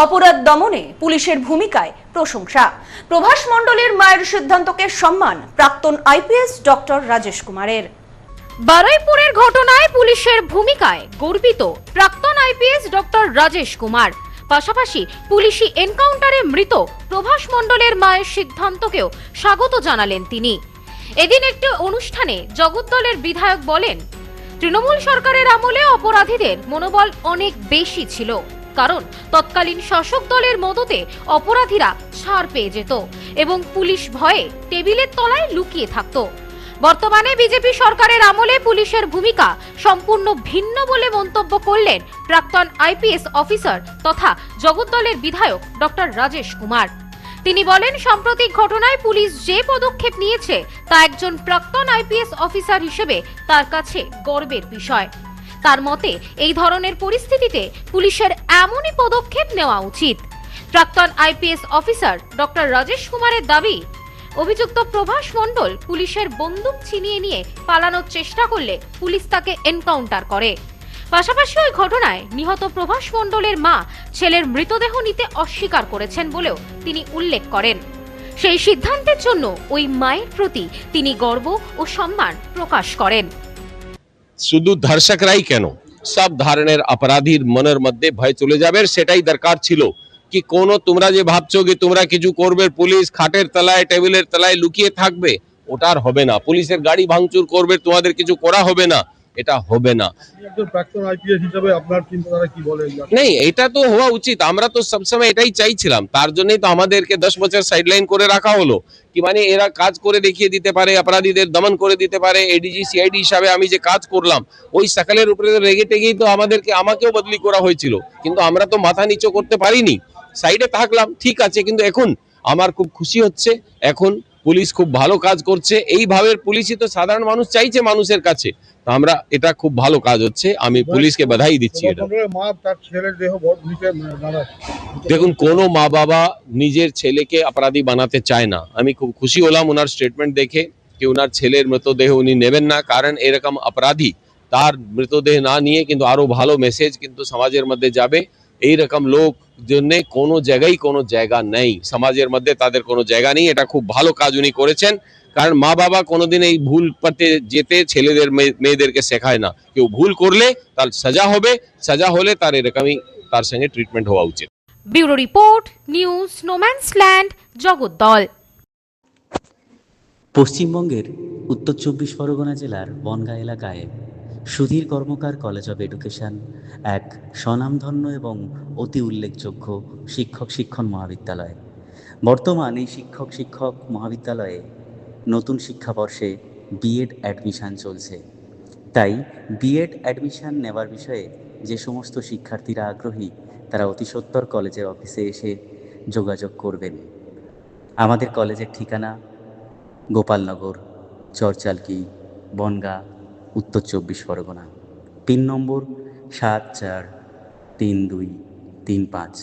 অপরাধ দমনে পুলিশের ভূমিকায় প্রশংসা। প্রভাস মণ্ডলের মায়ের সিদ্ধান্তকে সম্মান প্রাক্তন আইপিএস ডক্টর রাজেশ কুমারের। বারুইপুরের ঘটনায় পুলিশের ভূমিকায় গর্বিত প্রাক্তন আইপিএস ডক্টর রাজেশ কুমার। পাশাপাশি পুলিশি এনকাউন্টারে মৃত প্রভাস মণ্ডলের মায়ের সিদ্ধান্তকেও স্বাগত জানালেন তিনি। এদিন একটি অনুষ্ঠানে জগদ্দলের বিধায়ক বলেন, তৃণমূল সরকারের আমলে অপরাধীদের মনোবল অনেক বেশি ছিল, কারণ তৎকালীন শাসক দলের মদতে অপরাধীরা ছাড় পেয়ে যেত এবং পুলিশ ভয়ে টেবিলের তলায় লুকিয়ে থাকত। বর্তমানে বিজেপি সরকারের আমলে পুলিশের ভূমিকা সম্পূর্ণ ভিন্ন বলে মন্তব্য করলেন প্রাক্তন আইপিএস অফিসার তথা জগদ্দলের বিধায়ক ডক্টর রাজেশ কুমার। তিনি বলেন, সাম্প্রতিক ঘটনায় পুলিশ যে পদক্ষেপ নিয়েছে তা একজন প্রাক্তন আইপিএস অফিসার হিসেবে তার কাছে গর্বের বিষয়। তার মতে, এই ধরনের পরিস্থিতিতে পুলিশের এমনই পদক্ষেপ নেওয়া উচিত। প্রাক্তন আইপিএস অফিসার ডক্টর রাজেশ কুমারের দাবি, অভিযুক্ত প্রভাস মণ্ডল পুলিশের বন্দুক ছিনিয়ে নিয়ে পালানোর চেষ্টা করলে পুলিশ তাকে এনকাউন্টার করে। পাশাপাশি ওই ঘটনায় নিহত প্রভাস মণ্ডলের মা ছেলের মৃতদেহ নিতে অস্বীকার করেছেন বলেও তিনি উল্লেখ করেন। সেই সিদ্ধান্তের জন্য ওই মায়ের প্রতি তিনি গর্ব ও সম্মান প্রকাশ করেন। শুধু ধর্ষকরাই কেন, সব ধরনের অপরাধীর মনের মধ্যে ভয় চলে যাবে, সেটাই দরকার ছিল। কি কোনো তোমরা যে ভাবছো যে তোমরা কিছু করবে, পুলিশ খাটের তলায় টেবিলের তলায় লুকিয়ে থাকবে, ওটার হবে না। পুলিশের গাড়ি ভাঙচুর করবে, তোমাদের কিছু করা হবে না, এটা হবে না। প্রাক্তন আইপিএস হিসেবে আপনার চিন্তাধারা কি বলেন? নেই, এটা তো হওয়া উচিত। আমরা তো সবসময় এটাই চাইছিলাম, তার জন্যই তো আমাদেরকে 10 বছর সাইডলাইন করে রাখা হলো। কি মানে এরা কাজ করে দেখিয়ে দিতে পারে, অপরাধীদের দমন করে দিতে পারে। এডিজি সিআইডি হিসাবে আমি যে কাজ করলাম, ওই সকালের উপরে রেগে টেগেই তো আমাকেও বদলি করা হয়েছিল, কিন্তু আমরা তো মাথা নিচু করতে পারিনি, সাইডে থাকলাম। ঠিক আছে, কিন্তু এখন আমার খুব খুশি হচ্ছে, এখন পুলিশ খুব ভালো কাজ করছে। এইভাবে পুলিশই তো সাধারণ মানুষ চাইছে মানুষের কাছে। তো আমরা এটা খুব ভালো কাজ হচ্ছে, আমি পুলিশকে বাধাই দিচ্ছি। এটা দেখুন, কোনো মা বাবা নিজের ছেলেকে অপরাধী বানাতে চায় না। আমি খুব খুশি হলাম ওনার স্টেটমেন্ট দেখে কি ওনার ছেলের মৃতদেহ উনি নেবেন না, কারণ এরকম অপরাধী তার মৃতদেহ না নিয়ে কিন্তু আরো ভালো মেসেজ কিন্তু সমাজের মধ্যে যাবে। এইরকম লোক জন্য কোনো জায়গা নেই সমাজের মধ্যে, তাদের কোনো জায়গা নেই। এটা খুব ভালো কাজ উনি করেছেন, কারণ মা বাবা কোনোদিন এই ভুল করতে যেতে ছেলেদের মেয়েদেরকে শেখায় না। কেউ ভুল করলে তার সাজা হবে, সাজা হলে তার এরকমই তার সঙ্গে ট্রিটমেন্ট হওয়া উচিত। ব্যুরো রিপোর্ট, নিউজ নোম্যান্সল্যান্ড, জগদ্দল। পশ্চিমবঙ্গের উত্তর 24 পরগনা জেলার বনগাঁ এলাকায় সুধীর কর্মকার কলেজ অব এডুকেশন এক স্বনামধন্য এবং অতি উল্লেখযোগ্য শিক্ষণ মহাবিদ্যালয়। বর্তমান এই শিক্ষক মহাবিদ্যালয়ে নতুন শিক্ষাবর্ষে বিএড অ্যাডমিশান চলছে। তাই বিএড অ্যাডমিশান নেওয়ার বিষয়ে যে সমস্ত শিক্ষার্থীরা আগ্রহী, তারা অতি সত্বর কলেজের অফিসে এসে যোগাযোগ করবেন। আমাদের কলেজের ঠিকানা গোপালনগর, চরচালকি, বনগাঁ, উত্তর 24 পরগনা। পিন নম্বর 743235।